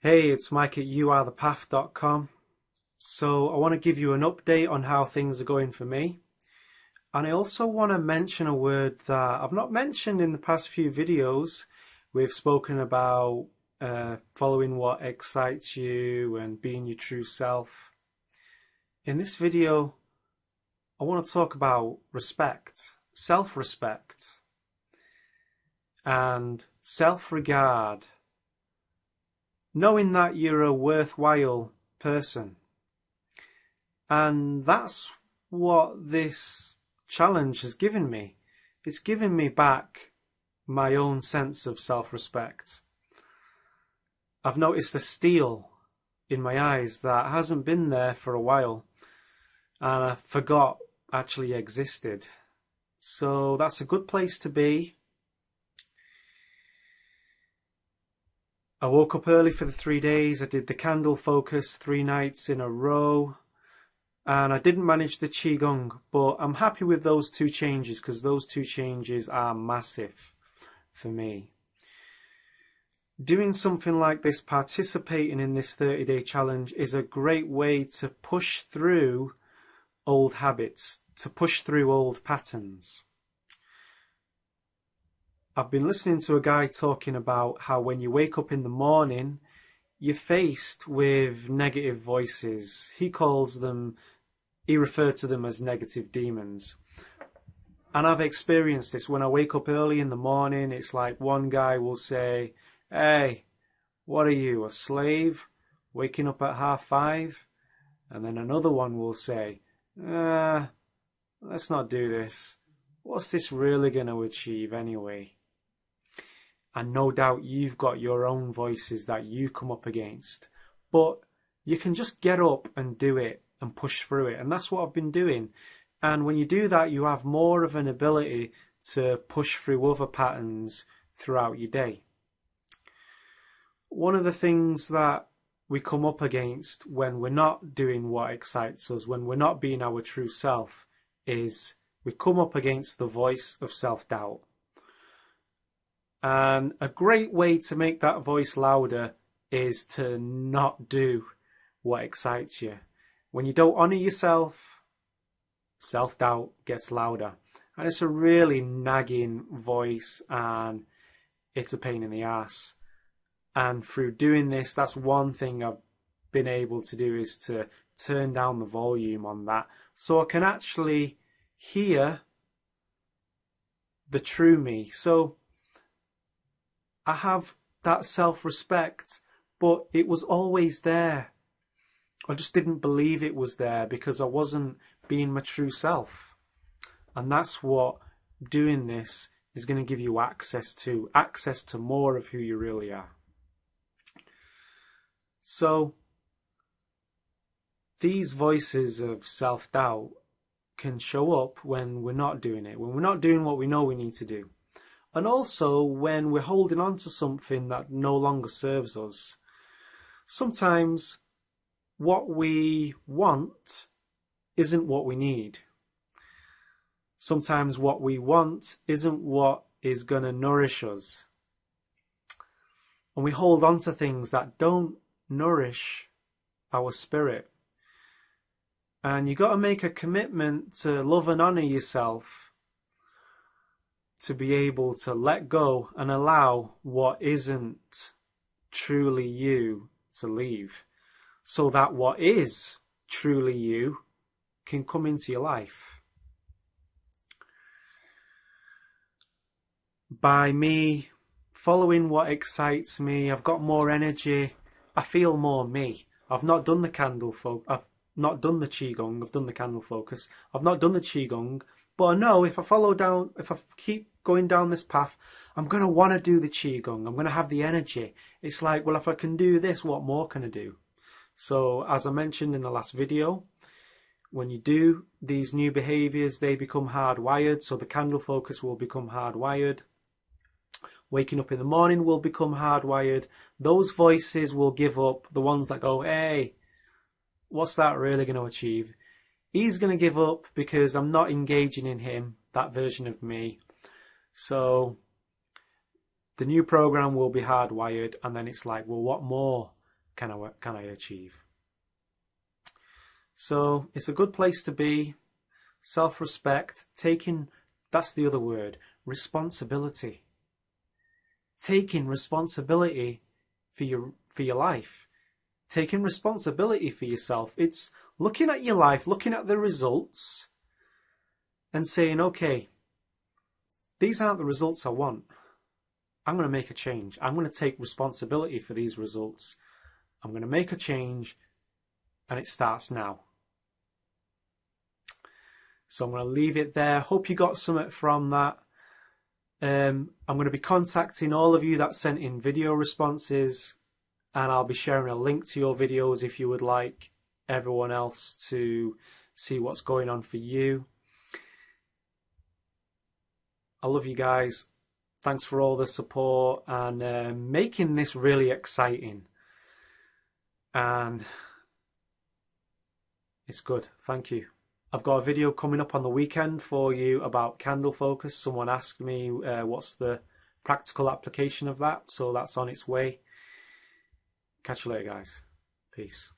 Hey, it's Mike at youarethepath.com. So I want to give you an update on how things are going for me. And I also want to mention a word that I've not mentioned in the past few videos. We've spoken about following what excites you and being your true self. In this video, I want to talk about respect, self-respect, and self-regard. Knowing that you're a worthwhile person. And that's what this challenge has given me. It's given me back my own sense of self-respect. I've noticed a steel in my eyes that hasn't been there for a while, and I forgot actually existed. So that's a good place to be. I woke up early for the 3 days. I did the candle focus 3 nights in a row, and I didn't manage the Qigong, but I'm happy with those 2 changes because those 2 changes are massive for me. Doing something like this, participating in this 30-day challenge, is a great way to push through old habits, to push through old patterns. I've been listening to a guy talking about how when you wake up in the morning, you're faced with negative voices. He referred to them as negative demons. And I've experienced this. When I wake up early in the morning, it's like one guy will say, "Hey, what are you, a slave? Waking up at 5:30?" And then another one will say, "Let's not do this. What's this really going to achieve anyway?" And no doubt you've got your own voices that you come up against. But you can just get up and do it and push through it. And that's what I've been doing. And when you do that, you have more of an ability to push through other patterns throughout your day. One of the things that we come up against when we're not doing what excites us, when we're not being our true self, is we come up against the voice of self-doubt. And a great way to make that voice louder is to not do what excites you. When you don't honour yourself, self-doubt gets louder. And it's a really nagging voice and it's a pain in the ass. And through doing this, that's one thing I've been able to do, is to turn down the volume on that so I can actually hear the true me. So I have that self-respect, but it was always there. I just didn't believe it was there because I wasn't being my true self. And that's what doing this is going to give you access to more of who you really are. So these voices of self-doubt can show up when we're not doing it, when we're not doing what we know we need to do. And also when we're holding on to something that no longer serves us. Sometimes what we want isn't what we need. Sometimes what we want isn't what is going to nourish us. And we hold on to things that don't nourish our spirit. And you got to make a commitment to love and honour yourself, to be able to let go and allow what isn't truly you to leave, so that what is truly you can come into your life. By me following what excites me, I've got more energy, I feel more me. I've not done the I've not done the Qigong, I've done the candle focus. I've not done the Qigong, but I know if I keep going down this path, I'm going to want to do the Qigong. I'm going to have the energy. It's like, well, if I can do this, what more can I do? So as I mentioned in the last video, when you do these new behaviors, they become hardwired. So the candle focus will become hardwired. Waking up in the morning will become hardwired. Those voices will give up. The ones that go, "Hey, what's that really going to achieve?" He's going to give up because I'm not engaging in him, that version of me. So the new program will be hardwired, and then it's like, well, what more can I achieve? So it's a good place to be. Self-respect, that's the other word, responsibility. Taking responsibility for your life. Taking responsibility for yourself. It's looking at your life, looking at the results and saying, okay, these aren't the results I want. I'm going to make a change. I'm going to take responsibility for these results. I'm going to make a change, and it starts now. So I'm going to leave it there. Hope you got something from that. I'm going to be contacting all of you that sent in video responses, and I'll be sharing a link to your videos if you would like everyone else to see what's going on for you. I love you guys. Thanks for all the support and making this really exciting. And it's good. Thank you. I've got a video coming up on the weekend for you about candle focus. Someone asked me what's the practical application of that, so that's on its way. Catch you later, guys. Peace.